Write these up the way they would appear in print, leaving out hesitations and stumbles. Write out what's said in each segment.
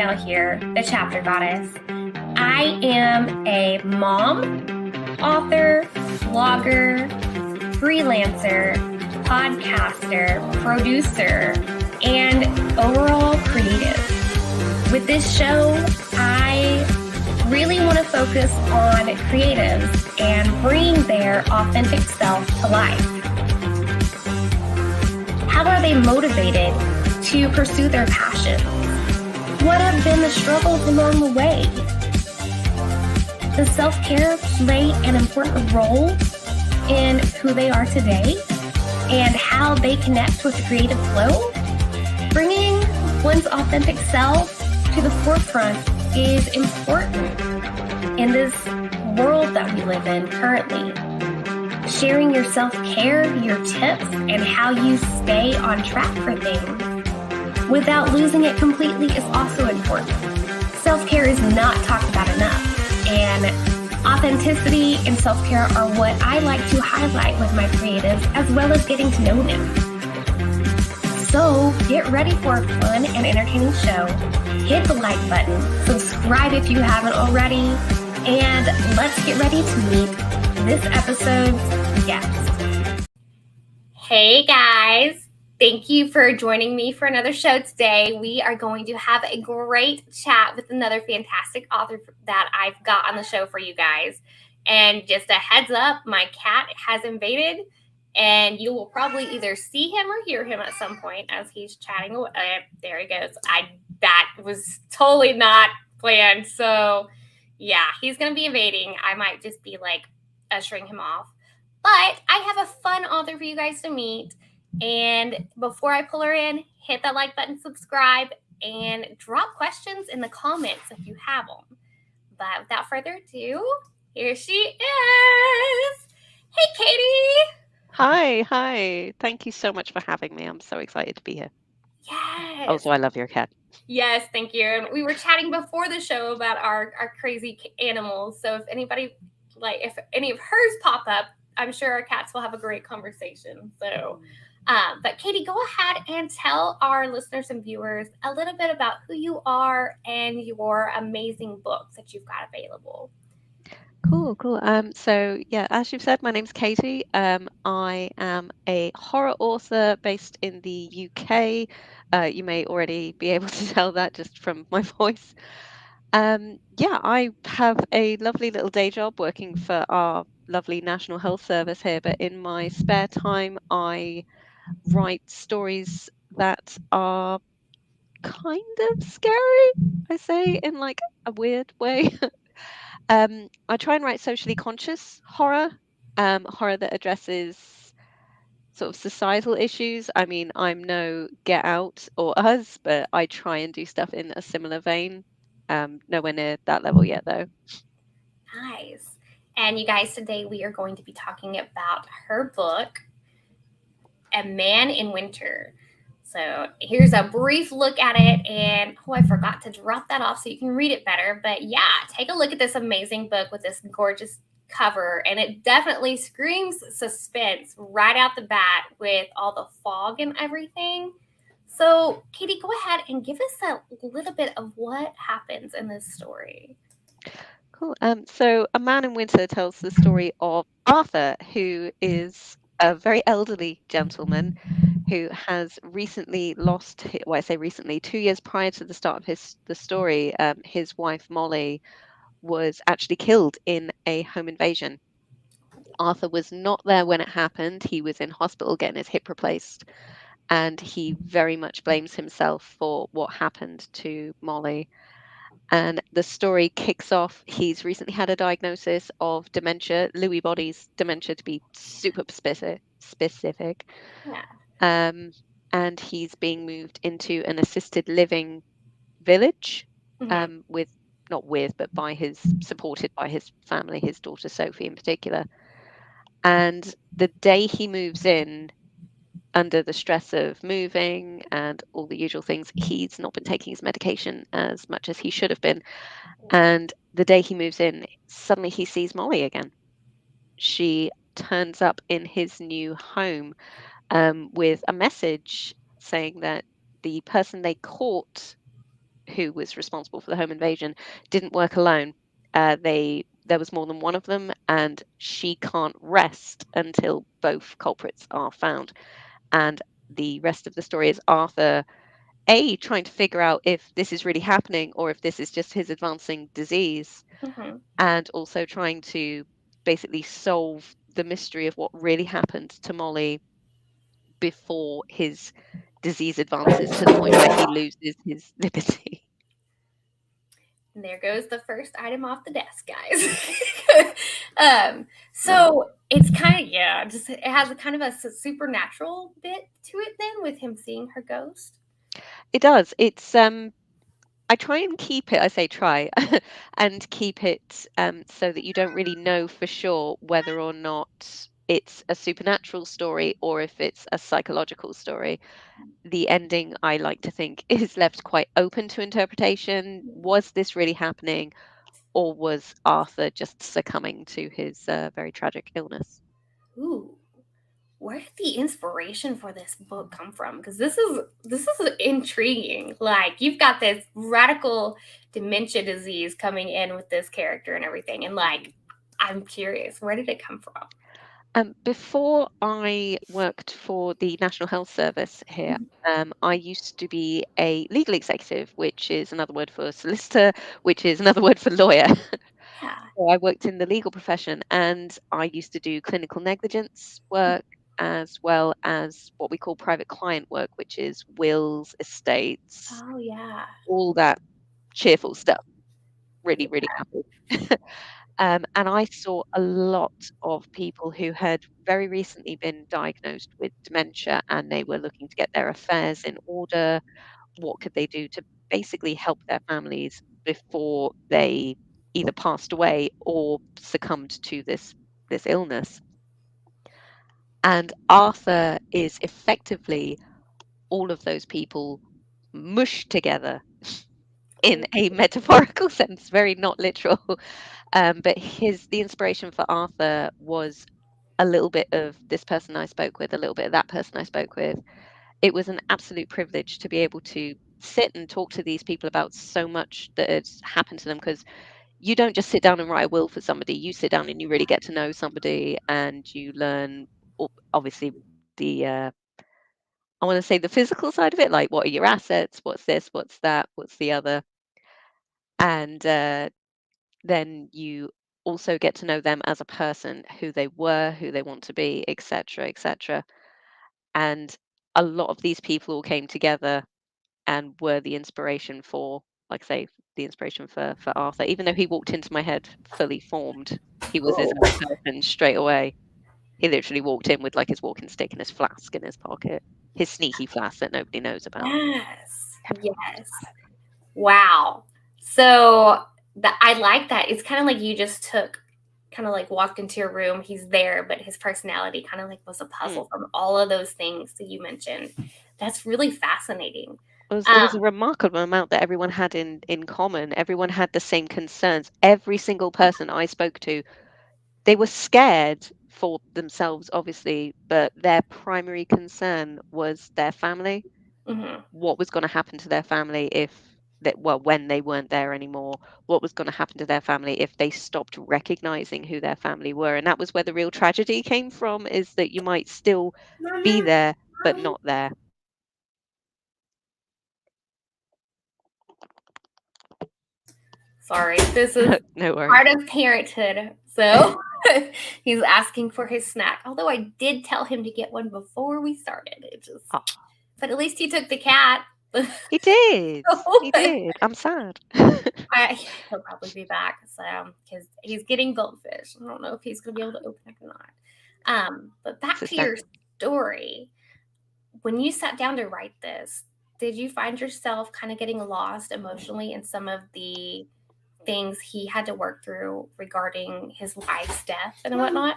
Dale here, the chapter goddess. I am a mom, author, blogger, freelancer, podcaster, producer, and overall creative. With this show, I really want to focus on creatives and bring their authentic self to life. How are they motivated to pursue their passions? What have been the struggles along the way? Does self-care play an important role in who they are today and how they connect with the creative flow? Bringing one's authentic self to the forefront is important in this world that we live in currently. Sharing your self-care, your tips, and how you stay on track for things without losing it completely is also important. Self-care is not talked about enough, and authenticity and self-care are what I like to highlight with my creatives, as well as getting to know them. So get ready for a fun and entertaining show. Hit the like button, subscribe if you haven't already, and let's get ready to meet this episode's guest. Hey guys! Thank you for joining me for another show today. We are going to have a great chat with another fantastic author that I've got on the show for you guys. And just a heads up, my cat has invaded, and you will probably either see him or hear him at some point as he's chatting away. There he goes. That was totally not planned. So yeah, he's going to be invading. I might just be like ushering him off. But I have a fun author for you guys to meet. And before I pull her in, hit that like button, subscribe, and drop questions in the comments if you have them. But without further ado, here she is. Hey, Katie. Hi. Thank you so much for having me. I'm so excited to be here. Yes. Also, I love your cat. Yes, thank you. And we were chatting before the show about our crazy animals. So if anybody, if any of hers pop up, I'm sure our cats will have a great conversation. So, but Katie, go ahead and tell our listeners and viewers a little bit about who you are and your amazing books that you've got available. Cool. So yeah, as you've said, my name's Katie. I am a horror author based in the UK. You may already be able to tell that just from my voice. Yeah, I have a lovely little day job working for our lovely National Health Service here, but in my spare time, I write stories that are kind of scary, I say, in like a weird way. I try and write socially conscious horror, horror that addresses sort of societal issues. I mean, I'm no Get Out or Us, but I try and do stuff in a similar vein. Nowhere near that level yet, though. Nice. And you guys, today we are going to be talking about her book, A Man in Winter. So here's a brief look at it, and I forgot to drop that off so you can read it better. But yeah, take a look at this amazing book with this gorgeous cover, and it definitely screams suspense right out the bat with all the fog and everything. So Katie, go ahead and give us a little bit of what happens in this story. Cool. So A Man in Winter tells the story of Arthur, who is a very elderly gentleman who has recently lost, well, I say recently, 2 years prior to the start of the story, his wife Molly was actually killed in a home invasion. Arthur was not there when it happened. He was in hospital getting his hip replaced, and he very much blames himself for what happened to Molly. And the story kicks off. He's recently had a diagnosis of dementia, Lewy body's dementia, to be super specific. Yeah. And he's being moved into an assisted living village, supported by his family, his daughter Sophie in particular. And the day he moves in, under the stress of moving and all the usual things, he's not been taking his medication as much as he should have been. And the day he moves in, suddenly he sees Molly again. She turns up in his new home with a message saying that the person they caught who was responsible for the home invasion, didn't work alone. There was more than one of them, and she can't rest until both culprits are found. And the rest of the story is Arthur trying to figure out if this is really happening or if this is just his advancing disease, Hmm. and also trying to basically solve the mystery of what really happened to Molly before his disease advances to the point where he loses his liberty. And there goes the first item off the desk, guys. So it's kind of, yeah, just it has a kind of a supernatural bit to it then with him seeing her ghost. It does. It's I try and keep it, I say try, and keep it so that you don't really know for sure whether or not it's a supernatural story or if it's a psychological story. The ending, I like to think, is left quite open to interpretation. Was this really happening, or was Arthur just succumbing to his very tragic illness? Ooh, where did the inspiration for this book come from? Because this is intriguing. Like you've got this radical dementia disease coming in with this character and everything, and like I'm curious, where did it come from? Before I worked for the National Health Service here, I used to be a legal executive, which is another word for solicitor, which is another word for lawyer. Yeah. So I worked in the legal profession, and I used to do clinical negligence work as well as what we call private client work, which is wills, estates, Oh yeah. all that cheerful stuff. Really, Yeah. really happy. And I saw a lot of people who had very recently been diagnosed with dementia, and they were looking to get their affairs in order. What could they do to basically help their families before they either passed away or succumbed to this illness? And Arthur is effectively all of those people mushed together in a metaphorical sense, very not literal. But the inspiration for Arthur was a little bit of this person I spoke with, a little bit of that person I spoke with. It was an absolute privilege to be able to sit and talk to these people about so much that had happened to them, because you don't just sit down and write a will for somebody. You sit down and you really get to know somebody, and you learn obviously the I want to say the physical side of it, like what are your assets, what's this, what's that, what's the other, and then you also get to know them as a person, who they were, who they want to be, etc., etc. And a lot of these people all came together and were the inspiration for, like I say, the inspiration for Arthur. Even though he walked into my head fully formed, he was his Cool. own person straight away. He literally walked in with like his walking stick and his flask in his pocket, his sneaky flask that nobody knows about. Yes. Yes. Wow. So that I like that. It's kind of like you just took kind of like walked into your room, he's there, but his personality kind of like was a Mm. puzzle from all of those things that you mentioned. That's really fascinating. It was a remarkable amount that everyone had in common. Everyone had the same concerns. Every single person I spoke to, they were scared for themselves, obviously, but their primary concern was their family. Mhm. What was going to happen to their family if that well, when they weren't there anymore? What was going to happen to their family if they stopped recognizing who their family were? And that was where the real tragedy came from, is that you might still be there, but not there. Sorry, this is No worries. part of parenthood. So he's asking for his snack. Although I did tell him to get one before we started. It just, Oh, but at least he took the cat. he did. So, He did. I'm sad. he'll probably be back. So because he's getting goldfish. I don't know if he's going to be able to open it or not. But back to your Suspended. story. When you sat down to write this, did you find yourself kind of getting lost emotionally in some of the things he had to work through regarding his wife's death and whatnot?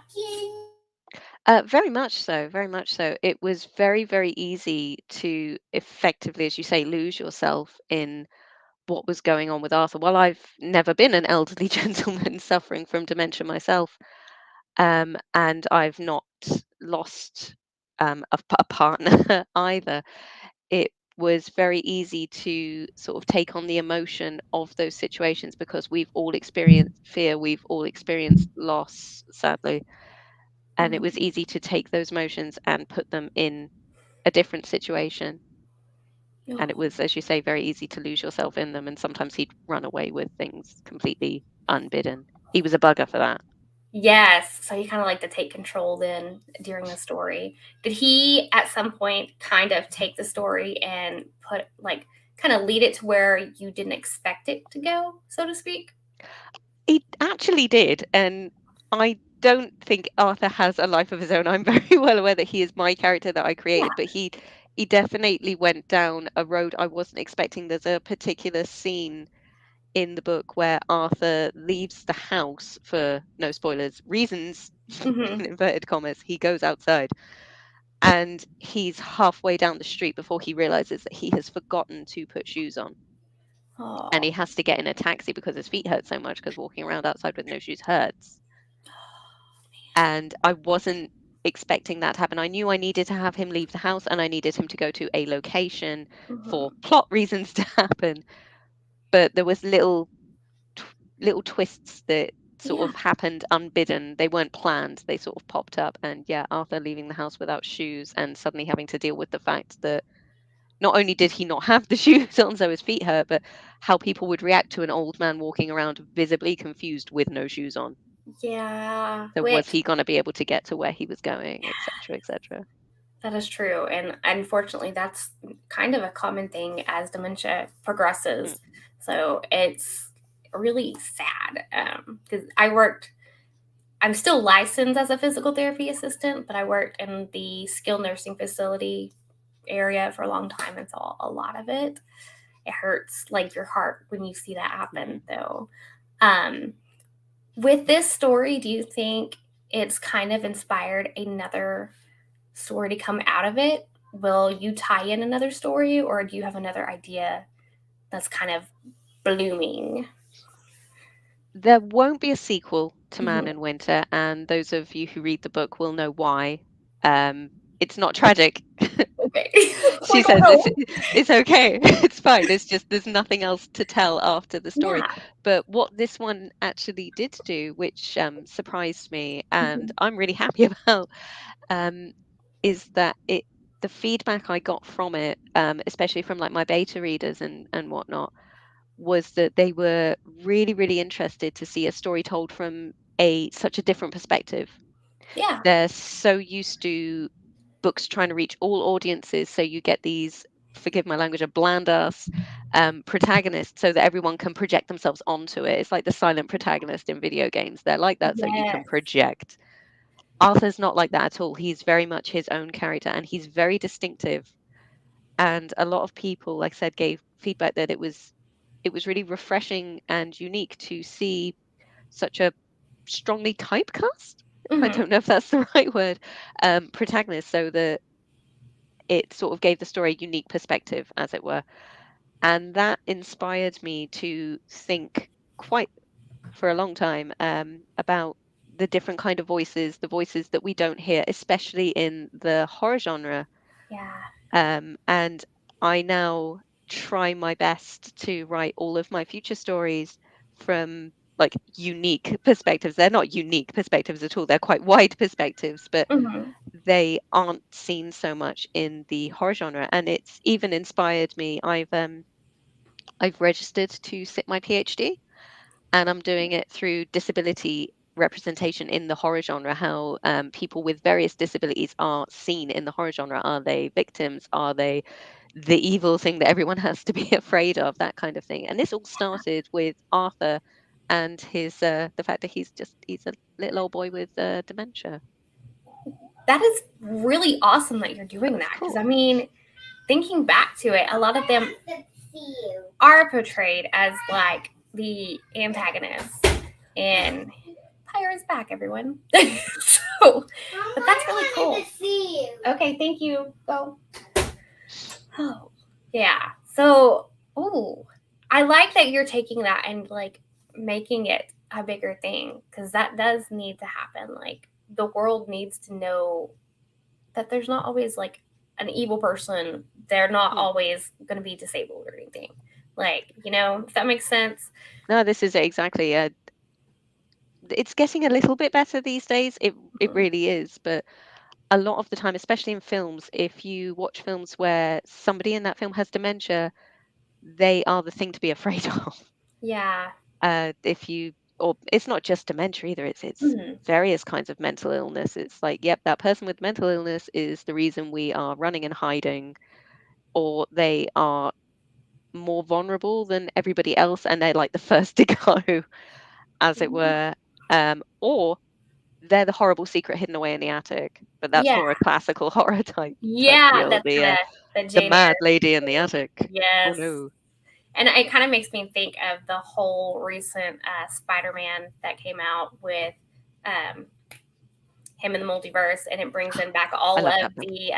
Very much so, very much so. It was very, very easy to effectively, as you say, lose yourself in what was going on with Arthur. Well, I've never been an elderly gentleman suffering from dementia myself, and I've not lost a partner either. It was very easy to sort of take on the emotion of those situations because we've all experienced fear, we've all experienced loss, sadly. And it was Mhm. easy to take those emotions and put them in a different situation. And it Oh. was, as you say, very easy to lose yourself in them. And sometimes he'd run away with things completely unbidden. He was a bugger for that. Yes, so he kind of like to take control then during the story. Did he at some point kind of take the story and put like kind of lead it to where you didn't expect it to go, so to speak? He actually did. And I don't think Arthur has a life of his own. I'm very well aware that he is my character that I Yeah. created, but he definitely went down a road I wasn't expecting. There's a particular scene in the book where Arthur leaves the house for no spoilers reasons, Hmm. in inverted commas. He goes outside and he's halfway down the street before he realizes that he has forgotten to put shoes on. And he Oh, has to get in a taxi because his feet hurt so much because walking around outside with no shoes hurts. And I wasn't expecting that to happen. I knew I needed to have him leave the house and I needed him to go to a location for hmm, plot reasons to happen. But there was little twists that sort yeah, of happened unbidden. They weren't planned. They sort of popped up. And yeah, Arthur leaving the house without shoes and suddenly having to deal with the fact that not only did he not have the shoes on, so his feet hurt, but how people would react to an old man walking around visibly confused with no shoes on. yeah. So was Which he going to be able to get to where he was going, etc., etc. that is true, and unfortunately, that's kind of a common thing as dementia progresses. So it's really sad because I'm still licensed as a physical therapy assistant, but I worked in the skilled nursing facility area for a long time, and so a lot of it hurts like your heart when you see that Mm. happen. Though, um, with this story, do you think it's kind of inspired another story to come out of it? Will you tie in another story, or do you have another idea that's kind of blooming? There won't be a sequel to Man Mhm. in Winter, and those of you who read the book will know why. Um, it's not tragic. Okay. She Like, oh says no. it's okay. It's fine. It's just there's nothing else to tell after the story. Yeah. But what this one actually did do, which surprised me, and Mhm. I'm really happy about, um, is that the feedback I got from it, especially from like my beta readers and whatnot, was that they were really, really interested to see a story told from a such a different perspective. Yeah. They're so used to books trying to reach all audiences, so you get these, forgive my language, a bland ass protagonists so that everyone can project themselves onto it. It's like the silent protagonist in video games. They're like that so you can Yes. project. Arthur's not like that at all. He's very much his own character and he's very distinctive. And a lot of people, like I said, gave feedback that it was really refreshing and unique to see such a strongly typecast. I Mhm. don't know if that's the right word, protagonist, so that it sort of gave the story a unique perspective, as it were. And that inspired me to think quite for a long time about the different kind of voices, the voices that we don't hear, especially in the horror genre. Yeah. And I now try my best to write all of my future stories from like unique perspectives. They're not unique perspectives at all. They're quite wide perspectives, but Mhm. they aren't seen so much in the horror genre. And it's even inspired me. I've registered to sit my PhD and I'm doing it through disability representation in the horror genre, how people with various disabilities are seen in the horror genre. Are they victims? Are they the evil thing that everyone has to be afraid of? That kind of thing. And this all started with Arthur and his the fact that he's a little old boy with dementia. That is really awesome that you're doing Of that because I course. mean, thinking back to it, a lot of them are portrayed as like the antagonists. And Pyra's back, everyone. So, but that's really cool. Okay, thank you. Go. Oh, yeah. So, oh, I like that you're taking that and like making it a bigger thing because that does need to happen. Like, the world needs to know that there's not always like an evil person, they're not Mm. always going to be disabled or anything. Like, if that makes sense. No, this is it exactly. It's getting a little bit better these days. It Mhm. really is, but a lot of the time, especially in films, if you watch films where somebody in that film has dementia, they are the thing to be afraid of. Yeah. If you, or it's not just dementia either, it's Hmm. various kinds of mental illness. It's like, yep, that person with mental illness is the reason we are running and hiding, or they are more vulnerable than everybody else and they're like the first to go, as it were. Or they're the horrible secret hidden away in the attic. But that's Yeah. more a classical horror type Yeah. deal. That's kind of the The Jane mad Eyre lady in the thing. attic. Oh Yes. no. And it kind of makes me think of the whole recent Spider-Man that came out with um, him in the multiverse, and it brings in back I all love of that film. the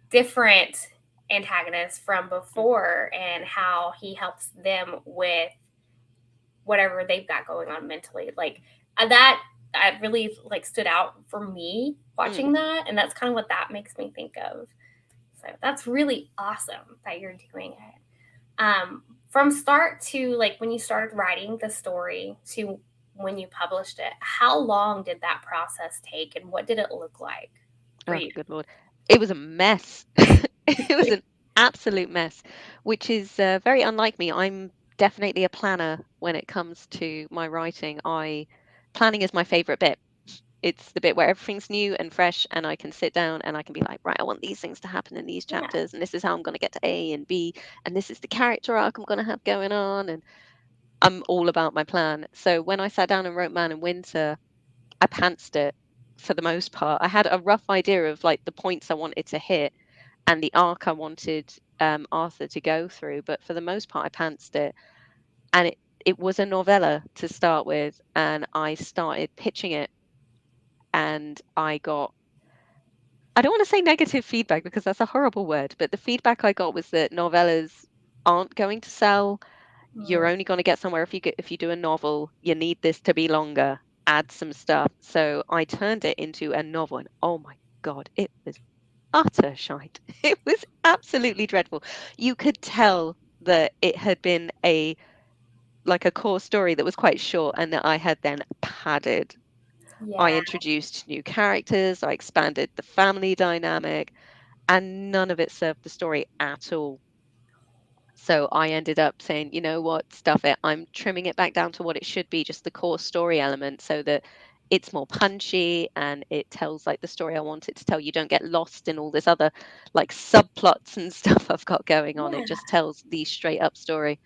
different antagonists from Mm, before and how he helps them with whatever they've got going on mentally. Like that really like stood out for me mm. watching that, and that's kind of what that makes me think of. So that's really awesome that you're doing it. From start to like when you started writing the story to when you published it, how long did that process take, and what did it look like for Oh, you? good Lord. It was a mess. It was an absolute mess, which is very unlike me. I'm definitely a planner when it comes to my writing. Planning is my favorite bit. It's the bit where everything's new and fresh, and I can sit down and I can be like, right, I want these things to happen in these Yeah. chapters, and this is how I'm going to get to A and B, and this is the character arc I'm going to have going on, and I'm all about my plan. So when I sat down and wrote Man in Winter, I pantsed it for the most part. I had a rough idea of like the points I wanted to hit and the arc I wanted Arthur to go through, but for the most part, I pantsed it. And it was a novella to start with, and I started pitching it, and I don't want to say negative feedback because that's a horrible word, but the feedback I got was that novellas aren't going to sell. You're Mm. only going to get somewhere if you do a novel. You need this to be longer. Add some stuff. So I turned it into a novel, and oh my God, it was utter shite. It was absolutely dreadful. You could tell that it had been a core story that was quite short and that I had then padded. I Yeah. introduced new characters, I expanded the family dynamic, and none of it served the story at all. So I ended up saying, you know what, stuff it. I'm trimming it back down to what it should be, just the core story element, so that it's more punchy and it tells like the story I want it to tell. You don't get lost in all this other like subplots and stuff I've got going on. It Yeah. just tells the straight up story.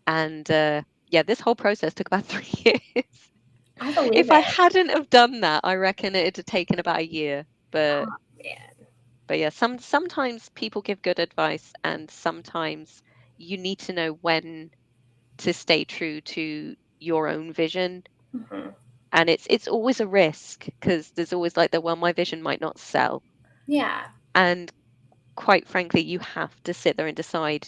And yeah, this whole process took about 3 years. I believe If I it. hadn't have done that, I reckon it'd have taken about a year. Oh, man. But yeah, sometimes people give good advice, and sometimes you need to know when to stay true to your own vision. Hmm. And it's always a risk because there's always like the well, my vision might not sell. Yeah. And quite frankly, you have to sit there and decide,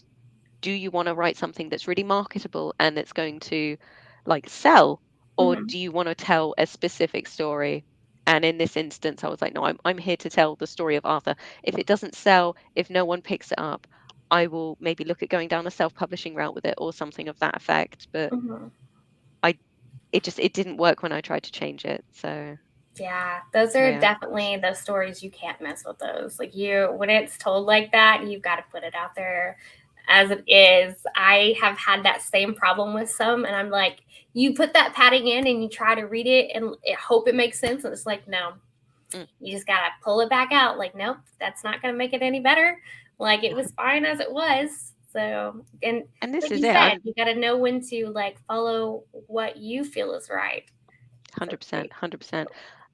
do you want to write something that's really marketable and it's going to like sell, or Hmm. do you want to tell a specific story? And in this instance, I was like, no, I'm here to tell the story of Arthur. If it doesn't sell, if no one picks it up, I will maybe look at going down a self-publishing route with it or something of that effect. But Hmm. I it didn't work when I tried to change it. Yeah, those So are yeah. definitely those stories you can't mess with those. Like when it's told like that, you've got to put it out there as it is. I have had that same problem with some, and I'm like, you put that padding in and you try to read it and hope it makes sense, and it's like, no, Mm, you just gotta pull it back out. Like, nope, that's not gonna make it any better. Like it no. was fine as it was. So, and And this like is you it. said, I'm you gotta know when to like follow what you feel is right. So to 100%, speak. 100%.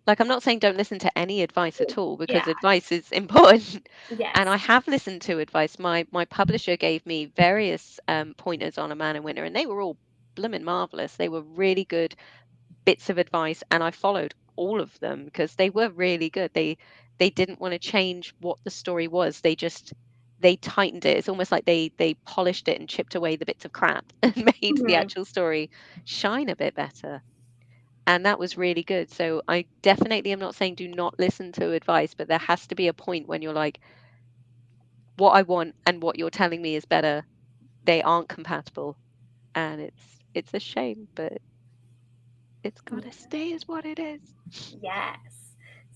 Like, I'm not saying don't listen to any advice at all Yeah. because advice is important. And Yes. I have listened to advice. My publisher gave me various pointers on A Man in Winter, and they were all blooming marvelous. They were really good bits of advice, and I followed all of them because they were really good. They didn't want to change what the story was. They tightened it. It's almost like they polished it and chipped away the bits of crap and made the Hmm. actual story shine a bit better. And that was really good. So I definitely am not saying do not listen to advice, but there has to be a point when you're like, what I want and what you're telling me is better. They aren't compatible, and it's a shame, but it's gotta stay as what it is. Yes.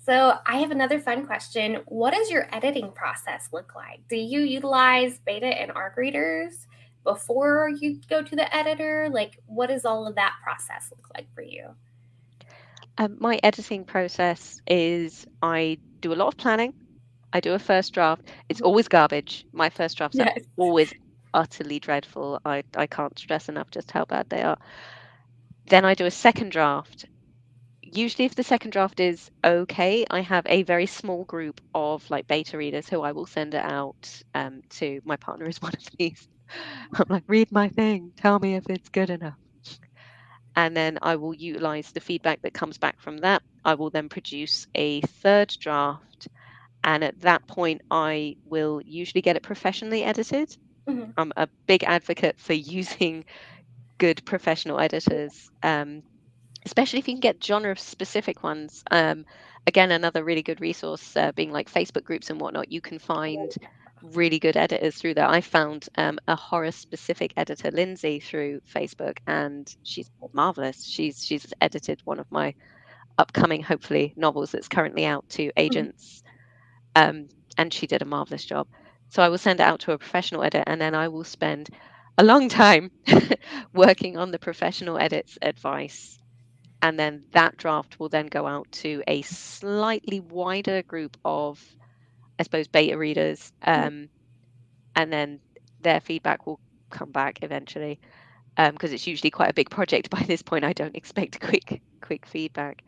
So I have another fun question. What does your editing process look like? Do you utilize beta and ARC readers before you go to the editor? Like, what does all of that process look like for you? My editing process is I do a lot of planning. I do a first draft. It's always garbage. My first drafts are Yes. always utterly dreadful. I can't stress enough just how bad they are. Then I do a second draft. Usually, if the second draft is okay, I have a very small group of like beta readers who I will send it out to. My partner is one of these. I'm like, read my thing, tell me if it's good enough. And then I will utilize the feedback that comes back from that. I will then produce a third draft. And at that point, I will usually get it professionally edited. Mhm. I'm a big advocate for using good professional editors, especially if you can get genre specific ones. Again, another really good resource being like Facebook groups and whatnot. You can find really good editors through there. I found a horror specific editor, Lindsay, through Facebook, and she's marvelous. She's edited one of my upcoming, hopefully, novels that's currently out to Mhm. agents, um, and she did a marvelous job. So I will send it out to a professional edit, and then I will spend a long time working on the professional edit's advice, and then that draft will then go out to a slightly wider group of, I suppose, beta readers, and then their feedback will come back eventually, because it's usually quite a big project by this point. I don't expect quick feedback,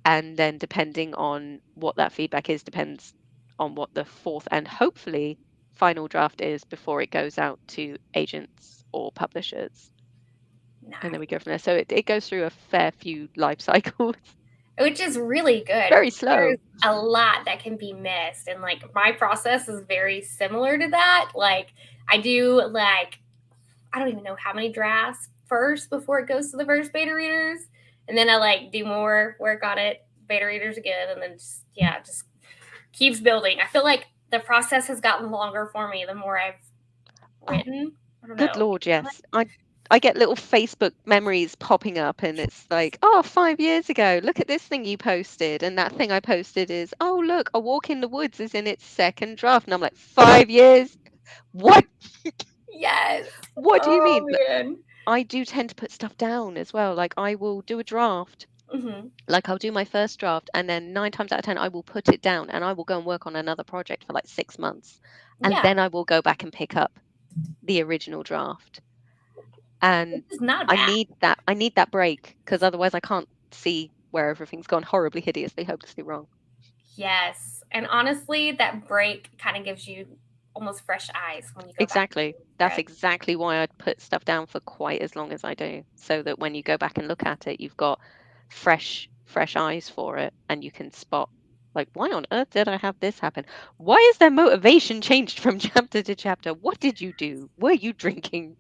and then depending on what that feedback is depends on what the fourth and hopefully final draft is before it goes out to agents or publishers, and then we go Nice. from there. So it goes through a fair few life cycles. Which is really good Very because there's slow. a lot that can be missed. And like my process is very similar to that. Like I do like I don't even know how many drafts first before it goes to the first beta readers. And then I like do more work on it, beta readers again, and then just yeah, just keeps building. I feel like the process has gotten longer for me the more I've Oh, written. I don't good know. lord, yes. I get little Facebook memories popping up, and it's like, oh, 5 years ago, look at this thing you posted. And that thing I posted is, oh, look, A Walk in the Woods is in its second draft. And I'm like, 5 years? What? Yes. What do you Oh mean? man. I do tend to put stuff down as well. Like I will do a draft, Hmm. like I'll do my first draft, and then 9 times out of 10, I will put it down and I will go and work on another project for like 6 months. And Yeah, then I will go back and pick up the original draft. And it's not bad. I need that break because otherwise I can't see where everything's gone horribly, hideously, hopelessly wrong. Yes. And honestly, that break kind of gives you almost fresh eyes when you go back Exactly. and That's read. exactly why I put stuff down for quite as long as I do, so that when you go back and look at it, you've got fresh eyes for it, and you can spot like, why on earth did I have this happen? Why is their motivation changed from chapter to chapter? What did you do? Were you drinking?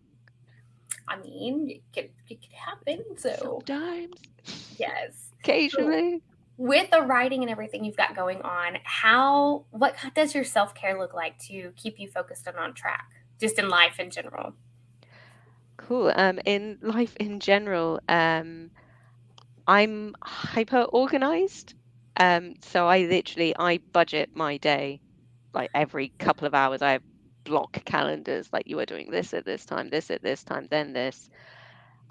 I mean, it could happen. So, Sometimes, yes. So, occasionally. with the writing and everything you've got going on, what does your self care look like to keep you focused and on track, just in life in general? Cool. In life in general, I'm hyper organized. So I budget my day like every couple of hours. I have block calendars, like you are doing this at this time, this at this time, then this.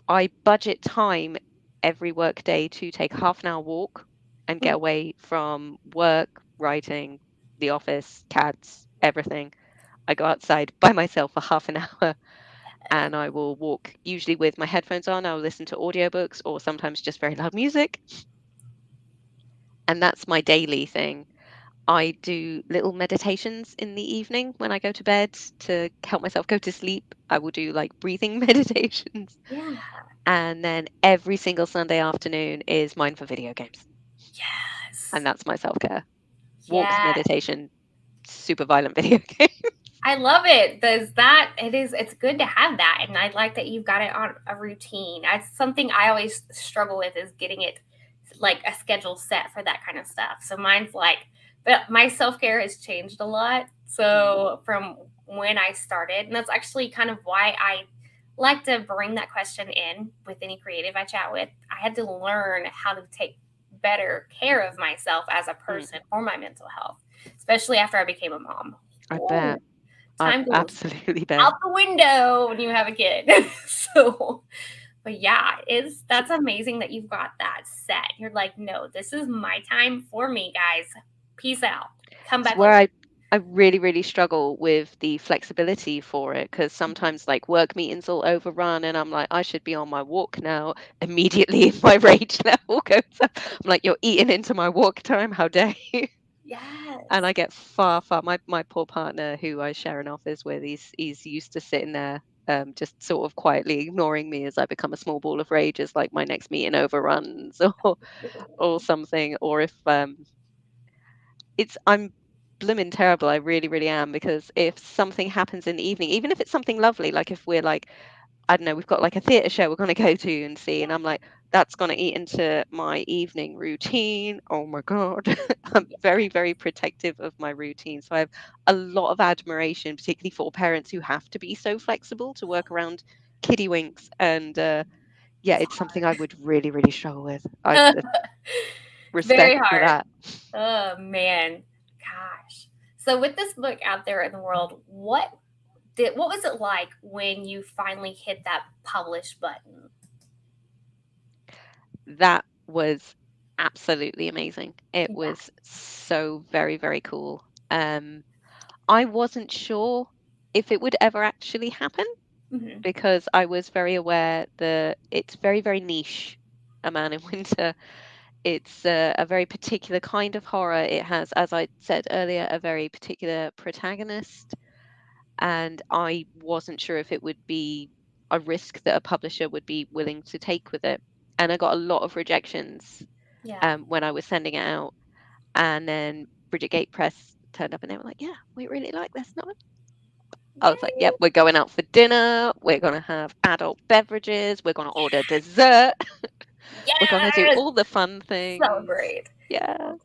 I budget time every work day to take half an hour walk and get Mhm. away from work, writing, the office, cats, everything. I go outside by myself for half an hour, and I will walk usually with my headphones on. I'll listen to audiobooks or sometimes just very loud music. And that's my daily thing. I do little meditations in the evening when I go to bed to help myself go to sleep. I will do like breathing meditations. Yeah. And then every single Sunday afternoon is mine for video games. Yes. And that's my self care. Walk, Yeah. meditation, super violent video game. I love it. Does that it is it's good to have that, and I like that you've got it on a routine. That's something I always struggle with is getting it like a schedule set for that kind of stuff. So mine's like, but my self-care has changed a lot. Mm, So from when I started, and that's actually kind of why I like to bring that question in with any creative I chat with. I had to learn how to take better care of myself as a mm, person for my mental health, especially after I became a mom. I Ooh, bet. I time goes absolutely out bet. the window when you have a kid. So, but yeah, it's that's amazing that you've got that set. You're like, no, this is my time for me, guys. Peace out. Come It's back where later. I really, really struggle with the flexibility for it because sometimes like work meetings will overrun and I'm like, I should be on my walk now. Immediately my rage level goes up. I'm like, you're eating into my walk time. How dare you? And Yes. I get far, far my poor partner who I share an office with, he's used to sitting there just sort of quietly ignoring me as I become a small ball of rage as like my next meeting overruns or something. Or if I'm blooming terrible. I really, really am. Because if something happens in the evening, even if it's something lovely, like if we're like, I don't know, we've got like a theatre show we're going to go to and see, and I'm like, that's going to eat into my evening routine. Oh my God. I'm Yeah. very, very protective of my routine. So I have a lot of admiration, particularly for parents who have to be so flexible to work around kiddie winks. And yeah, It's it's something I would really, really struggle with. I hard. Very respect for hard. that. Oh man. Gosh. So with this book out there in the world, what was it like when you finally hit that publish button? That was absolutely amazing. It Yeah. was so very, very cool. Um, I wasn't sure if it would ever actually happen Hmm. because I was very aware that it's very, very niche. A Man in Winter. It's a very particular kind of horror. It has, as I said earlier, a very particular protagonist, and I wasn't sure if it would be a risk that a publisher would be willing to take with it. And I got a lot of rejections Yeah. when I was sending it out. And then Bridget Gate Press turned up and they were like, yeah, we really like this novel. I was like, Yay. yep, we're going out for dinner. We're going to have adult beverages. We're going to order dessert. We're going to do Yes. all the fun things. Celebrate. Yeah.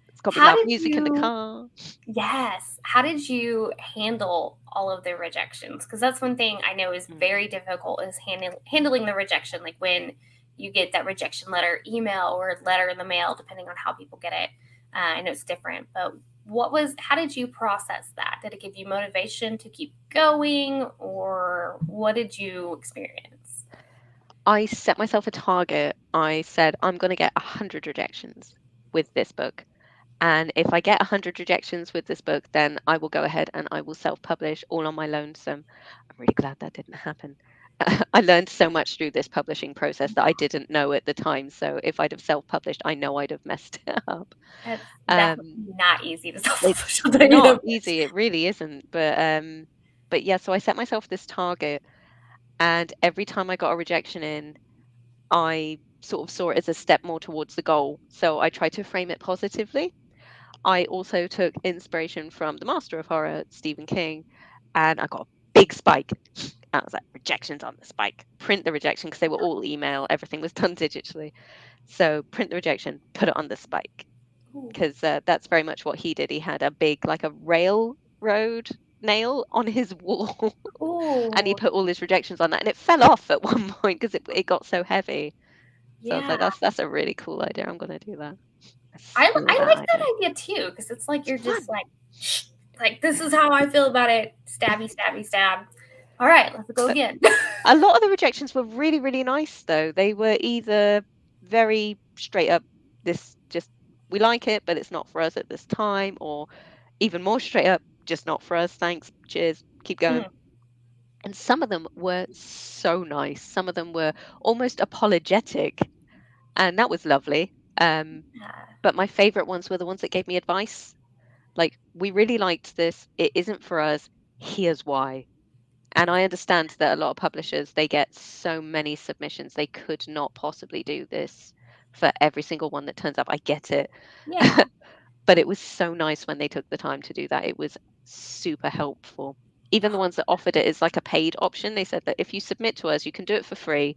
It's got to be How loud did music in the you car. Yes. How did you handle all of the rejections? Because that's one thing I know is Mm. very difficult is handling the rejection. Like when you get that rejection letter, email, or letter in the mail, depending on how people get it. I know it's different, but how did you process that? Did it give you motivation to keep going, or what did you experience? I set myself a target. I said, I'm going to get 100 rejections with this book. And if I get 100 rejections with this book, then I will go ahead and I will self publish all on my lonesome. I'm really glad that didn't happen. I learned so much through this publishing process that I didn't know at the time. So if I'd have self published, I know I'd have messed it up. It's Um, definitely not easy to self-publish. it's I'll tell you not that much. easy. It really isn't. But yeah, so I set myself this target. And every time I got a rejection in, I sort of saw it as a step more towards the goal. So I tried to frame it positively. I also took inspiration from the master of horror, Stephen King, and I got a big spike. I was like, rejections on the spike. Print the rejection because they were all email. Everything was done digitally. So print the rejection, put it on the spike Ooh. because that's very much what he did. He had a big, like a railroad nail on his wall and he Ooh. put all his rejections on that and it fell off at one point because it got so heavy. So I was Yeah. like, that's a really cool idea. I'm going to do that. I I steal that like idea. that idea too because it's like It's you're just fun. like this is how I feel about it. Stabby, stabby, stab. All right, let's go But again. a lot of the rejections were really, really nice, though. They were either very straight up, this just, we like it, but it's not for us at this time, or even more straight up, just not for us. Thanks. Cheers. Keep going. Mhm. And some of them were so nice. Some of them were almost apologetic, and that was lovely. Yeah. But my favorite ones were the ones that gave me advice. Like, we really liked this. It isn't for us. Here's why. And I understand that a lot of publishers, they get so many submissions. They could not possibly do this for every single one that turns up. I get it. Yeah. But it was so nice when they took the time to do that. It was super helpful. even the ones that offered it as like a paid option, they said that if you submit to us, you can do it for free.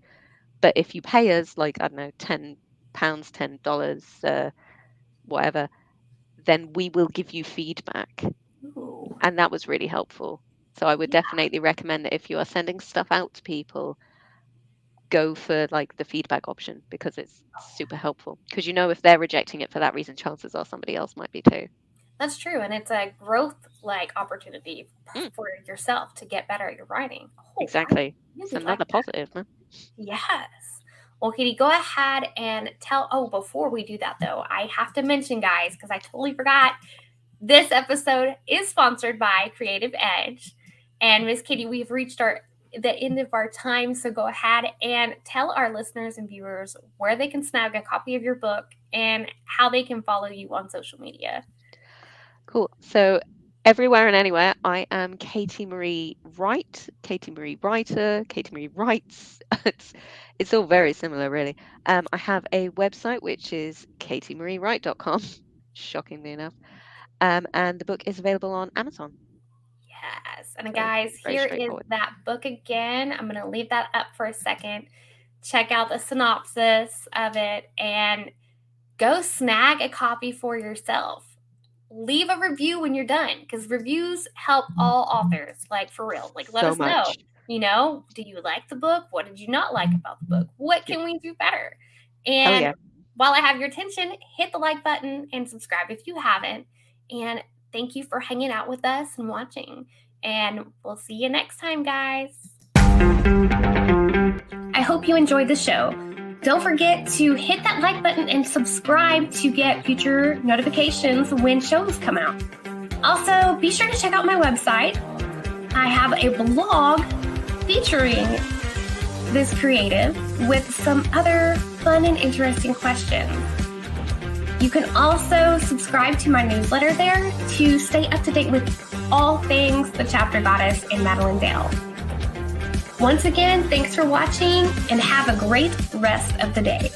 But if you pay us like, I don't know, £10, $10, whatever, then we will give you feedback. Ooh. And that was really helpful. So I would definitely recommend that if you are sending stuff out to people, go for like the feedback option, because it's super helpful. Because if they're rejecting it for that reason, chances are somebody else might be too. That's true, and it's a growth opportunity for yourself to get better at your writing. Oh, Exactly. It's really like another positive, man. Yes. Well, Katie, go ahead and tell. Oh, before we do that, though, I have to mention, guys, because I totally forgot. This episode is sponsored by Creative Edge. And Miss Katie, we've reached the end of our time. So go ahead and tell our listeners and viewers where they can snag a copy of your book and how they can follow you on social media. Cool. So everywhere and anywhere, I am Katie Marie Wright, Katie Marie Writer, Katie Marie Writes. It's all very similar, really. I have a website, which is katiemariewright.com, shockingly enough. And the book is available on Amazon. Yes. And So, guys, very here is straightforward. that book again. I'm going to leave that up for a second. Check out the synopsis of it and go snag a copy for yourself. Leave a review when you're done, because reviews help all authors, like for real. Like, let So us know, much. do you like the book? What did you not like about the book? What can we do better? Hell And yeah. while I have your attention, hit the like button and subscribe if you haven't. And thank you for hanging out with us and watching. And we'll see you next time, guys. I hope you enjoyed the show. Don't forget to hit that like button and subscribe to get future notifications when shows come out. Also, be sure to check out my website. I have a blog featuring this creative with some other fun and interesting questions. You can also subscribe to my newsletter there to stay up to date with all things the chapter goddess in Madilynn Dale. Once again, thanks for watching and have a great rest of the day.